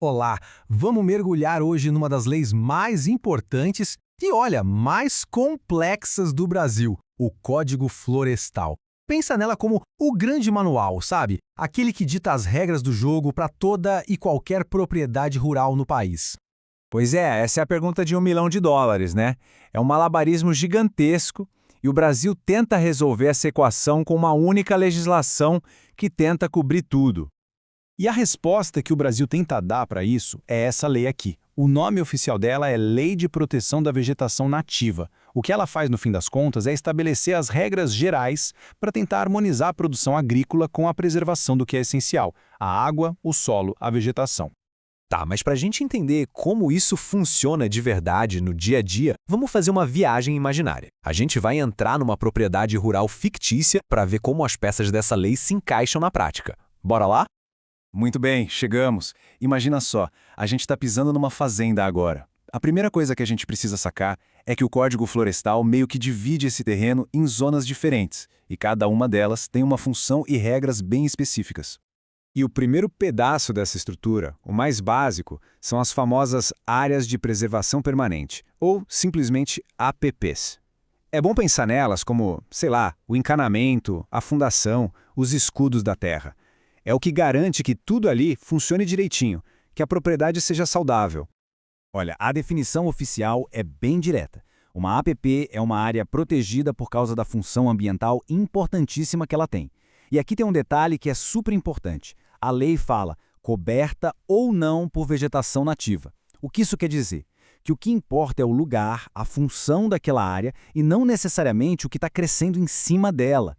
Olá, vamos mergulhar hoje numa das leis mais importantes e, olha, mais complexas do Brasil, o Código Florestal. Pensa nela como o grande manual, sabe? Aquele que dita as regras do jogo para toda e qualquer propriedade rural no país. Pois é, essa é a pergunta de US$ 1 milhão, né? É um malabarismo gigantesco e o Brasil tenta resolver essa equação com uma única legislação que tenta cobrir tudo. E a resposta que o Brasil tenta dar para isso é essa lei aqui. O nome oficial dela é Lei de Proteção da Vegetação Nativa. O que ela faz, no fim das contas, é estabelecer as regras gerais para tentar harmonizar a produção agrícola com a preservação do que é essencial: a água, o solo, a vegetação. Tá, mas para a gente entender como isso funciona de verdade no dia a dia, vamos fazer uma viagem imaginária. A gente vai entrar numa propriedade rural fictícia para ver como as peças dessa lei se encaixam na prática. Bora lá? Muito bem, chegamos. Imagina só, a gente está pisando numa fazenda agora. A primeira coisa que a gente precisa sacar é que o Código Florestal meio que divide esse terreno em zonas diferentes, e cada uma delas tem uma função e regras bem específicas. E o primeiro pedaço dessa estrutura, o mais básico, são as famosas Áreas de Preservação Permanente, ou simplesmente APPs. É bom pensar nelas como, sei lá, o encanamento, a fundação, os escudos da terra. É o que garante que tudo ali funcione direitinho, que a propriedade seja saudável. Olha, a definição oficial é bem direta. Uma APP é uma área protegida por causa da função ambiental importantíssima que ela tem. E aqui tem um detalhe que é super importante. A lei fala coberta ou não por vegetação nativa. O que isso quer dizer? Que o que importa é o lugar, a função daquela área e não necessariamente o que está crescendo em cima dela.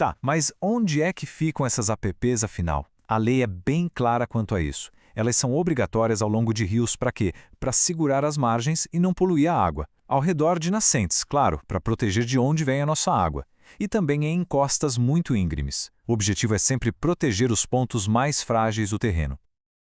Tá, mas onde é que ficam essas APPs afinal? A lei é bem clara quanto a isso. Elas são obrigatórias ao longo de rios para quê? Para segurar as margens e não poluir a água. Ao redor de nascentes, claro, para proteger de onde vem a nossa água. E também em encostas muito íngremes. O objetivo é sempre proteger os pontos mais frágeis do terreno.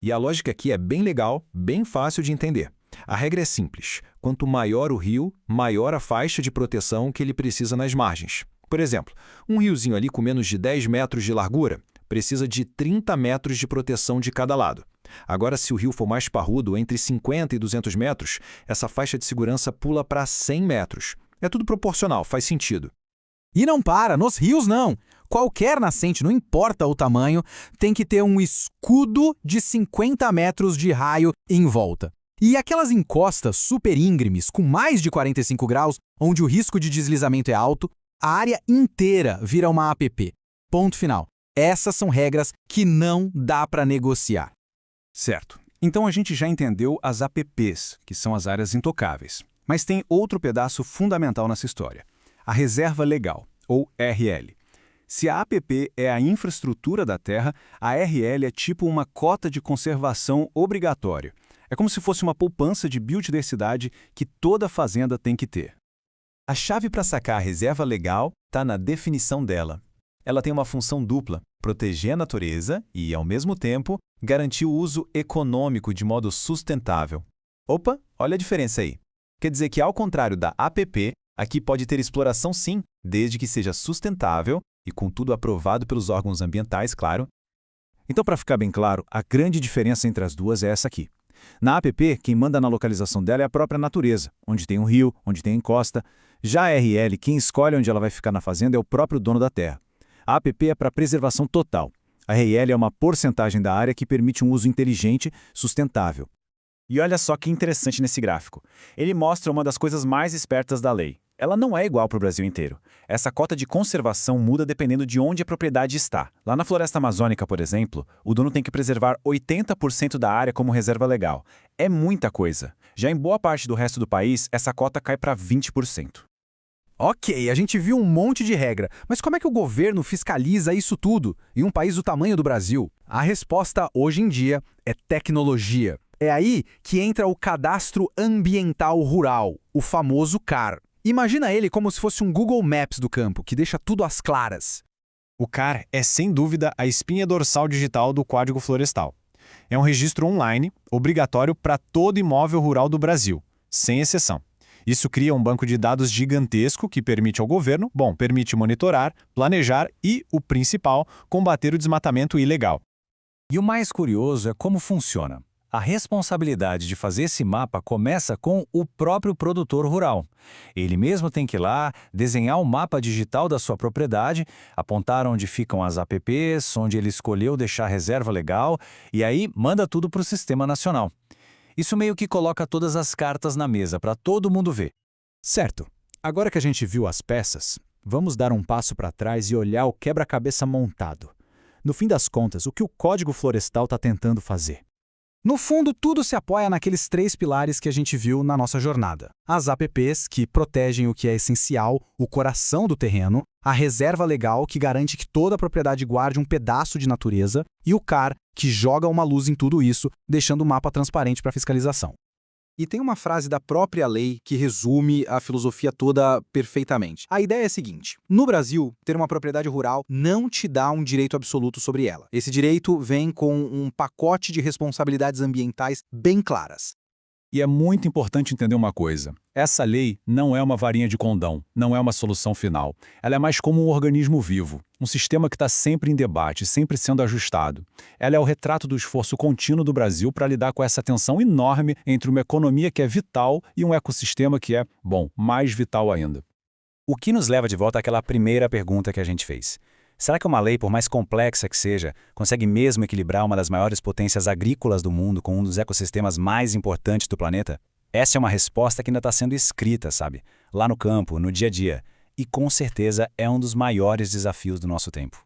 E a lógica aqui é bem legal, bem fácil de entender. A regra é simples. Quanto maior o rio, maior a faixa de proteção que ele precisa nas margens. Por exemplo, um riozinho ali com menos de 10 metros de largura precisa de 30 metros de proteção de cada lado. Agora, se o rio for mais parrudo, entre 50 e 200 metros, essa faixa de segurança pula para 100 metros. É tudo proporcional, faz sentido. E não para, nos rios não. Qualquer nascente, não importa o tamanho, tem que ter um escudo de 50 metros de raio em volta. E aquelas encostas super íngremes, com mais de 45 graus, onde o risco de deslizamento é alto, a área inteira vira uma APP. Ponto final. Essas são regras que não dá para negociar. Certo. Então a gente já entendeu as APPs, que são as áreas intocáveis. Mas tem outro pedaço fundamental nessa história: a reserva legal, ou RL. Se a APP é a infraestrutura da terra, a RL é tipo uma cota de conservação obrigatória. É como se fosse uma poupança de biodiversidade que toda fazenda tem que ter. A chave para sacar a reserva legal está na definição dela. Ela tem uma função dupla: proteger a natureza e, ao mesmo tempo, garantir o uso econômico de modo sustentável. Opa, olha a diferença aí. Quer dizer que, ao contrário da APP, aqui pode ter exploração sim, desde que seja sustentável e, contudo, aprovado pelos órgãos ambientais, claro. Então, para ficar bem claro, a grande diferença entre as duas é essa aqui. Na APP, quem manda na localização dela é a própria natureza, onde tem um rio, onde tem encosta. Já a RL, quem escolhe onde ela vai ficar na fazenda é o próprio dono da terra. A APP é para preservação total. A RL é uma porcentagem da área que permite um uso inteligente, sustentável. E olha só que interessante nesse gráfico. Ele mostra uma das coisas mais espertas da lei. Ela não é igual para o Brasil inteiro. Essa cota de conservação muda dependendo de onde a propriedade está. Lá na floresta amazônica, por exemplo, o dono tem que preservar 80% da área como reserva legal. É muita coisa. Já em boa parte do resto do país, essa cota cai para 20%. Ok, a gente viu um monte de regra, mas como é que o governo fiscaliza isso tudo em um país do tamanho do Brasil? A resposta, hoje em dia, é tecnologia. É aí que entra o Cadastro Ambiental Rural, o famoso CAR. Imagina ele como se fosse um Google Maps do campo, que deixa tudo às claras. O CAR é, sem dúvida, a espinha dorsal digital do Código Florestal. É um registro online, obrigatório para todo imóvel rural do Brasil, sem exceção. Isso cria um banco de dados gigantesco que permite ao governo, permite monitorar, planejar e, o principal, combater o desmatamento ilegal. E o mais curioso é como funciona. A responsabilidade de fazer esse mapa começa com o próprio produtor rural. Ele mesmo tem que ir lá, desenhar um mapa digital da sua propriedade, apontar onde ficam as APPs, onde ele escolheu deixar reserva legal, e aí manda tudo para o Sistema Nacional. Isso meio que coloca todas as cartas na mesa para todo mundo ver. Certo. Agora que a gente viu as peças, vamos dar um passo para trás e olhar o quebra-cabeça montado. No fim das contas, o que o Código Florestal está tentando fazer? No fundo, tudo se apoia naqueles 3 pilares que a gente viu na nossa jornada. As APPs, que protegem o que é essencial, o coração do terreno, a reserva legal, que garante que toda propriedade guarde um pedaço de natureza, e o CAR, que joga uma luz em tudo isso, deixando o mapa transparente para fiscalização. E tem uma frase da própria lei que resume a filosofia toda perfeitamente. A ideia é a seguinte: no Brasil, ter uma propriedade rural não te dá um direito absoluto sobre ela. Esse direito vem com um pacote de responsabilidades ambientais bem claras. E é muito importante entender uma coisa. Essa lei não é uma varinha de condão, não é uma solução final. Ela é mais como um organismo vivo, um sistema que está sempre em debate, sempre sendo ajustado. Ela é o retrato do esforço contínuo do Brasil para lidar com essa tensão enorme entre uma economia que é vital e um ecossistema que é, bom, mais vital ainda. O que nos leva de volta àquela primeira pergunta que a gente fez. Será que uma lei, por mais complexa que seja, consegue mesmo equilibrar uma das maiores potências agrícolas do mundo com um dos ecossistemas mais importantes do planeta? Essa é uma resposta que ainda está sendo escrita, sabe? Lá no campo, no dia a dia. E com certeza é um dos maiores desafios do nosso tempo.